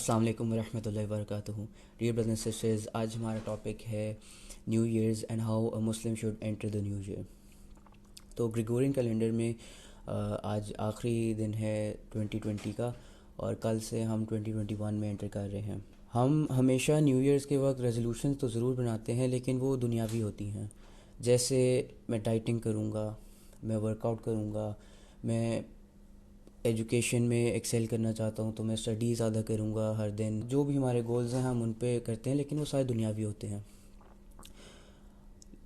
السلام علیکم ورحمۃ اللہ وبرکاتہ. ڈیئر برادرز اینڈ سسٹرز، آج ہمارا ٹاپک ہے new years and how a Muslim should enter the new year. تو گریگورین کیلنڈر میں آج آخری دن ہے 2020 کا، اور کل سے ہم 2021 میں انٹر کر رہے ہیں. ہم ہمیشہ نیو ایئرز کے وقت ریزولوشنز تو ضرور بناتے ہیں، لیکن وہ دنیاوی ہوتی ہیں. جیسے میں ڈائٹنگ کروں گا، میں ورک آؤٹ کروں گا، میں ایجوکیشن میں ایکسیل کرنا چاہتا ہوں تو میں اسٹڈیز زیادہ کروں گا ہر دن. جو بھی ہمارے گولز ہیں ہم ان پہ کرتے ہیں، لیکن وہ سارے دنیاوی ہوتے ہیں.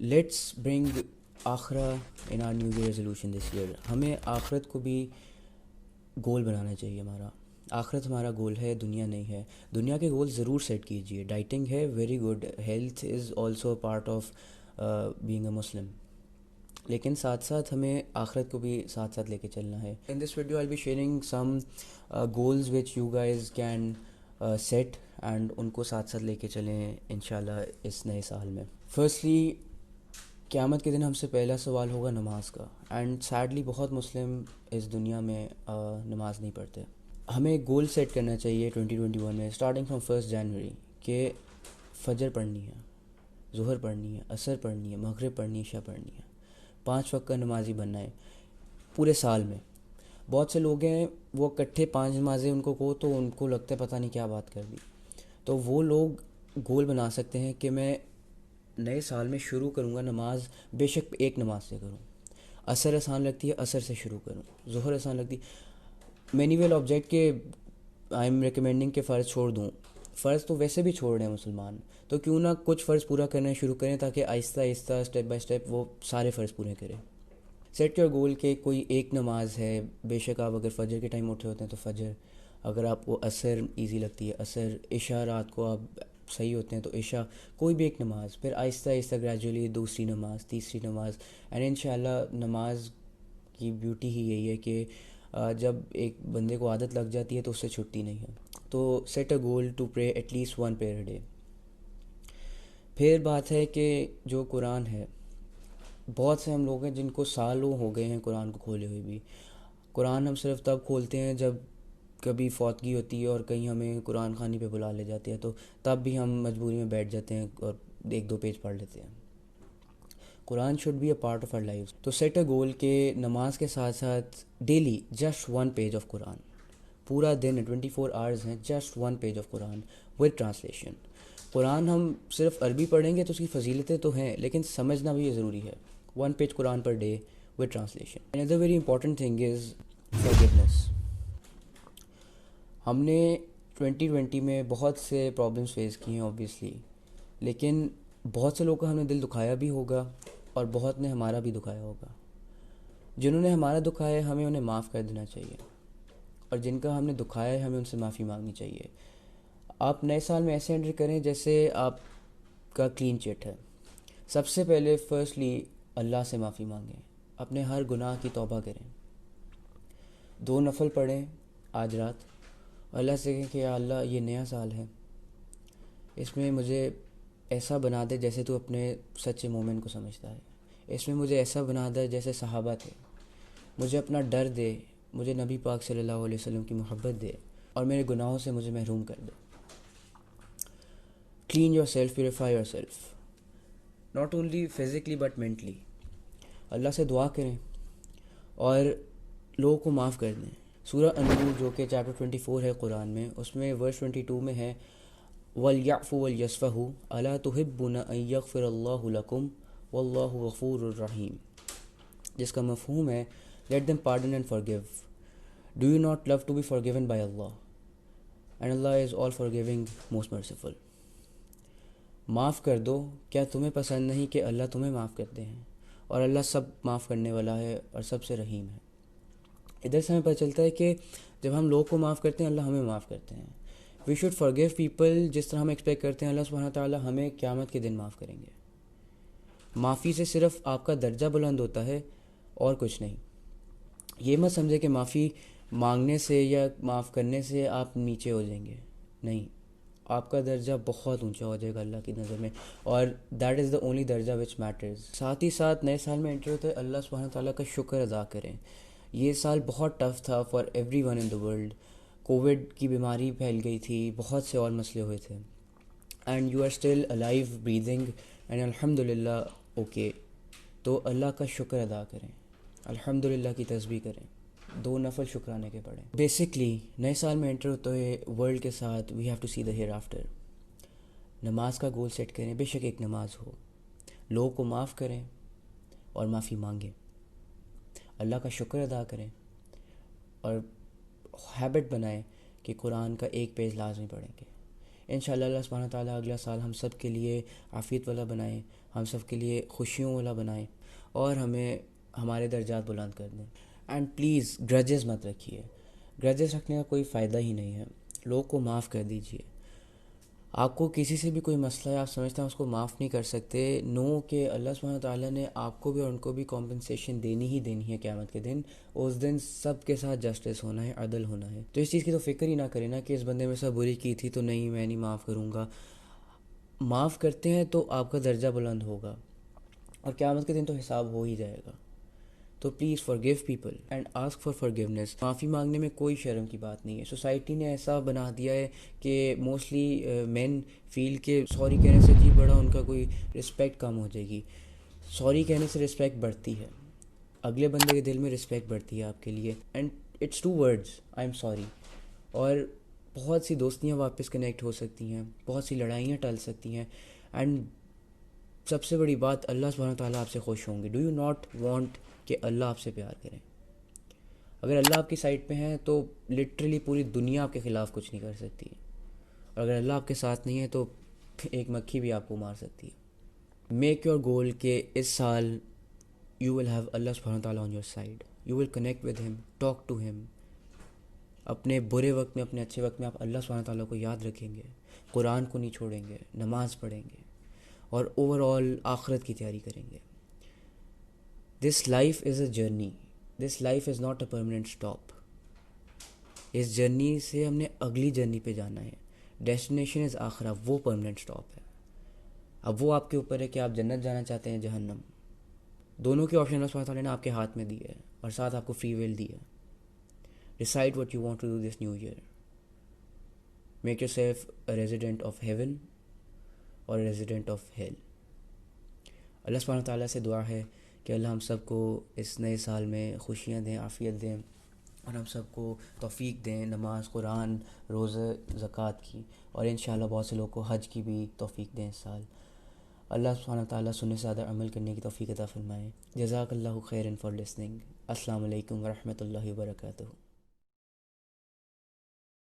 لیٹس برنگ آخرہ in our new year resolution this year. ہمیں آخرت کو بھی گول بنانا چاہیے. آخرت ہمارا گول ہے، دنیا نہیں ہے. دنیا کے گول ضرور سیٹ کیجیے. ڈائٹنگ ہے very good, health is also part of being a Muslim, لیکن ساتھ ساتھ ہمیں آخرت کو بھی ساتھ ساتھ لے کے چلنا ہے. In this video I will be sharing some goals which you guys can set, and ان کو ساتھ ساتھ لے کے چلیں انشاءاللہ اس نئے سال میں. فرسٹلی، قیامت کے دن ہم سے پہلا سوال ہوگا نماز کا، اینڈ سیڈلی بہت مسلم اس دنیا میں نماز نہیں پڑھتے. ہمیں گول سیٹ کرنا چاہیے 2021 میں، اسٹارٹنگ فرام 1 جنوری، کہ فجر پڑھنی ہے، ظہر پڑھنی ہے، عصر پڑھنی ہے، مغرب پڑھنی ہے، عشاء پڑھنی ہے. 5 وقت کا نمازی بننا ہے پورے سال میں. بہت سے لوگ ہیں وہ اکٹھے 5 نمازیں ان کو کہو تو ان کو لگتا ہے پتہ نہیں کیا بات کر دی. تو وہ لوگ گول بنا سکتے ہیں کہ میں نئے سال میں شروع کروں گا نماز، بے شک ایک نماز سے کروں. عصر آسان لگتی ہے، عصر سے شروع کروں. ظہر آسان لگتی، مینی ویل آبجیکٹ کہ آئی ایم ریکمینڈنگ کہ فرض چھوڑ دوں. فرض تو ویسے بھی چھوڑ رہے ہیں مسلمان، تو کیوں نہ کچھ فرض پورا کرنا شروع کریں تاکہ آہستہ آہستہ اسٹیپ بائی اسٹیپ وہ سارے فرض پورے کریں. سیٹ یور گول کہ کوئی ایک نماز ہے، بے شک آپ اگر فجر کے ٹائم اٹھے ہوتے ہیں تو فجر، اگر آپ کو عصر ایزی لگتی ہے عصر، عشاء رات کو آپ صحیح ہوتے ہیں تو عشاء، کوئی بھی ایک نماز. پھر آہستہ آہستہ گریجولی دوسری نماز، تیسری نماز، اینڈ انشاءاللہ نماز کی بیوٹی ہی یہی ہے کہ جب ایک بندے کو عادت لگ جاتی ہے تو اس سے چھٹتی نہیں ہے. تو set a goal to pray at least 1 prayer a day. پھر بات ہے کہ جو قرآن ہے، بہت سے ہم لوگ ہیں جن کو سالوں ہو گئے ہیں قرآن کو کھولے ہوئے بھی. قرآن ہم صرف تب کھولتے ہیں جب کبھی فوتگی ہوتی ہے اور کہیں ہمیں قرآن خوانی پہ بلا لے جاتے ہیں، تو تب بھی ہم مجبوری میں بیٹھ جاتے ہیں اور 1-2 پیج پڑھ لیتے ہیں. Quran should be a part of our life. تو سیٹ اے گول کہ نماز کے ساتھ ساتھ daily just 1 page of Quran. پورا دن 24 hours ہیں، just 1 page of Quran with translation. Quran ہم صرف عربی پڑھیں گے تو اس کی فضیلتیں تو ہیں، لیکن سمجھنا بھی یہ ضروری ہے. 1 page Quran per day with translation. another very important thing is forgiveness. ہم نے 2020 میں بہت سے پرابلمس فیس کیے ہیں اوبیسلی، لیکن بہت سے لوگوں کا ہم نے دل دکھایا بھی ہوگا اور بہت نے ہمارا بھی دکھایا ہوگا. جنہوں نے ہمارا دکھایا ہے ہمیں انہیں معاف کر دینا چاہیے، اور جن کا ہم نے دکھایا ہے ہمیں ان سے معافی مانگنی چاہیے. آپ نئے سال میں ایسے انٹر کریں جیسے آپ کا کلین چٹ ہے. سب سے پہلے فرسٹلی اللہ سے معافی مانگیں، اپنے ہر گناہ کی توبہ کریں. 2 نفل پڑھیں آج رات، اور اللہ سے کہیں کہ یا اللہ یہ نیا سال ہے، اس میں مجھے ایسا بنا دے جیسے تو اپنے سچے مومن کو سمجھتا ہے. اس میں مجھے ایسا بنا دے جیسے صحابہ تھے. مجھے اپنا ڈر دے، مجھے نبی پاک صلی اللہ علیہ وسلم کی محبت دے، اور میرے گناہوں سے مجھے محروم کر دے. Clean yourself, purify yourself, not only physically but mentally. Allah سے دعا کریں اور لوگوں کو معاف کر دیں. سورہ النور جو کہ چیپٹر 24 ہے قرآن میں، اس میں ورس 22 میں ہے وَلْيَعْفُوا وَلْيَصْفَحُوا أَلَا تُحِبُّونَ أَن يَغْفِرَ اللَّهُ لَكُمْ وَاللَّهُ غَفُورٌ رَحِيمٌ، جس کا مفہوم ہے let them pardon and forgive. Do you not love to be forgiven by Allah? And Allah is all forgiving, most merciful. معاف کر دو. کیا تمہیں پسند نہیں کہ اللہ تمہیں معاف کرتے ہیں؟ اور اللہ سب معاف کرنے والا ہے اور سب سے رحیم ہے. ادھر سے ہمیں پتہ چلتا ہے کہ جب ہم لوگ کو معاف کرتے ہیں اللہ ہمیں معاف کرتے ہیں. وی شوڈ forgive people جس طرح ہم ایکسپیکٹ کرتے ہیں اللہ سبحانہ تعالیٰ ہمیں قیامت کے دن معاف کریں گے. معافی سے صرف آپ کا درجہ بلند ہوتا ہے اور کچھ نہیں. یہ مت سمجھے کہ معافی مانگنے سے یا معاف کرنے سے آپ نیچے ہو جائیں گے. نہیں، آپ کا درجہ بہت اونچا ہو جائے گا اللہ کی نظر میں، اور دیٹ از دا اونلی درجہ وچ میٹرز. ساتھ ہی ساتھ نئے سال میں انٹر ہوتا ہے اللہ سبحانہ تعالیٰ کا شکر ادا کریں. یہ سال بہت ٹف تھا for every one in the world. Covid کی بیماری پھیل گئی تھی، بہت سے اور مسئلے ہوئے تھے، and you are still alive breathing and الحمد للہ اوکے. تو اللہ کا شکر ادا کریں، الحمد للہ کی تسبیح کریں، 2 نفل شکرانے کے پڑھیں. بیسکلی نئے سال میں انٹر ہوتے ہوئے ورلڈ کے ساتھ we have to see the hereafter. نماز کا گول سیٹ کریں، بے شک ایک نماز ہو، لوگوں کو معاف کریں اور معافی مانگیں، اللہ کا شکر ادا کریں، اور ہیبٹ بنائیں کہ قرآن کا ایک پیج لازمی پڑھیں گے. انشاءاللہ اللہ سبحانہ تعالیٰ اگلا سال ہم سب کے لیے عافیت والا بنائیں، ہم سب کے لیے خوشیوں والا بنائیں، اور ہمیں ہمارے درجات بلند کر دیں. اینڈ پلیز گرجز مت رکھیے، گرجز رکھنے کا کوئی فائدہ ہی نہیں ہے. لوگوں کو معاف کر دیجیے. آپ کو کسی سے بھی کوئی مسئلہ ہے، آپ سمجھتے ہیں اس کو معاف نہیں کر سکتے، نو کہ اللہ سبحانہ تعالیٰ نے آپ کو بھی اور ان کو بھی کمپنسیشن دینی ہی دینی ہے قیامت کے دن. اس دن سب کے ساتھ جسٹس ہونا ہے، عدل ہونا ہے. تو اس چیز کی تو فکر ہی نہ کریں نا کہ اس بندے میں سب بری کی تھی تو نہیں میں نہیں معاف کروں گا. معاف کرتے ہیں تو آپ کا درجہ بلند ہوگا، اور قیامت کے دن تو حساب ہو ہی جائے گا. تو please forgive people and ask for forgiveness. معافی مانگنے میں کوئی شرم کی بات نہیں ہے. سوسائٹی نے ایسا بنا دیا ہے کہ موسٹلی مین فیل کہ سوری کہنے سے جی بڑا ان کا کوئی رسپیکٹ کم ہو جائے گی. سوری کہنے سے رسپیکٹ بڑھتی ہے، اگلے بندے کے دل میں رسپیکٹ بڑھتی ہے آپ کے لیے. And it's 2 words I am sorry, اور بہت سی دوستیاں واپس کنیکٹ ہو سکتی ہیں، بہت سی لڑائیاں ٹل سکتی ہیں. اینڈ سب سے بڑی بات، اللہ سبحانہ تعالیٰ آپ سے خوش ہوں گے. ڈو یو ناٹ وانٹ کہ اللہ آپ سے پیار کریں؟ اگر اللہ آپ کی سائڈ پہ ہیں تو لٹرلی پوری دنیا آپ کے خلاف کچھ نہیں کر سکتی، اور اگر اللہ آپ کے ساتھ نہیں ہے تو ایک مکھی بھی آپ کو مار سکتی ہے. میک یور گول کہ اس سال یو ول ہیو اللہ سبحانہ تعالیٰ on your side, you will connect with ہم، ٹاک ٹو ہم. اپنے برے وقت میں، اپنے اچھے وقت میں آپ اللہ سبحانہ تعالیٰ کو یاد رکھیں گے، قرآن کو نہیں چھوڑیں گے، نماز پڑھیں گے، اور اوور آل آخرت کی تیاری کریں گے. This life is a journey, this life is not a permanent stop. اس جرنی سے ہم نے اگلی جرنی پہ جانا ہے. ڈیسٹینیشن از آخرہ، وہ پرماننٹ اسٹاپ ہے. اب وہ آپ کے اوپر ہے کہ آپ جنت جانا چاہتے ہیں جہنم. دونوں کے آپشن اللہ سبحانہ تعالیٰ نے آپ کے ہاتھ میں دی ہے، اور ساتھ آپ کو فری ول دی ہے. Decide what you want to do this new year. Make yourself a resident of heaven اور ریزیڈنٹ آف ہیل. اللہ سبحانہ تعالیٰ سے دعا ہے کہ اللہ ہم سب کو اس نئے سال میں خوشیاں دیں، عافیت دیں، اور ہم سب کو توفیق دیں نماز، قرآن، روزہ، زکوٰۃ کی، اور انشاءاللہ بہت سے لوگوں کو حج کی بھی توفیق دیں اس سال. اللہ سبحانہ تعالیٰ سننے سے زیادہ عمل کرنے کی توفیق عطا فرمائے. جزاک اللہ خیرا فار لسننگ. السلام علیکم ورحمۃ اللہ وبرکاتہ.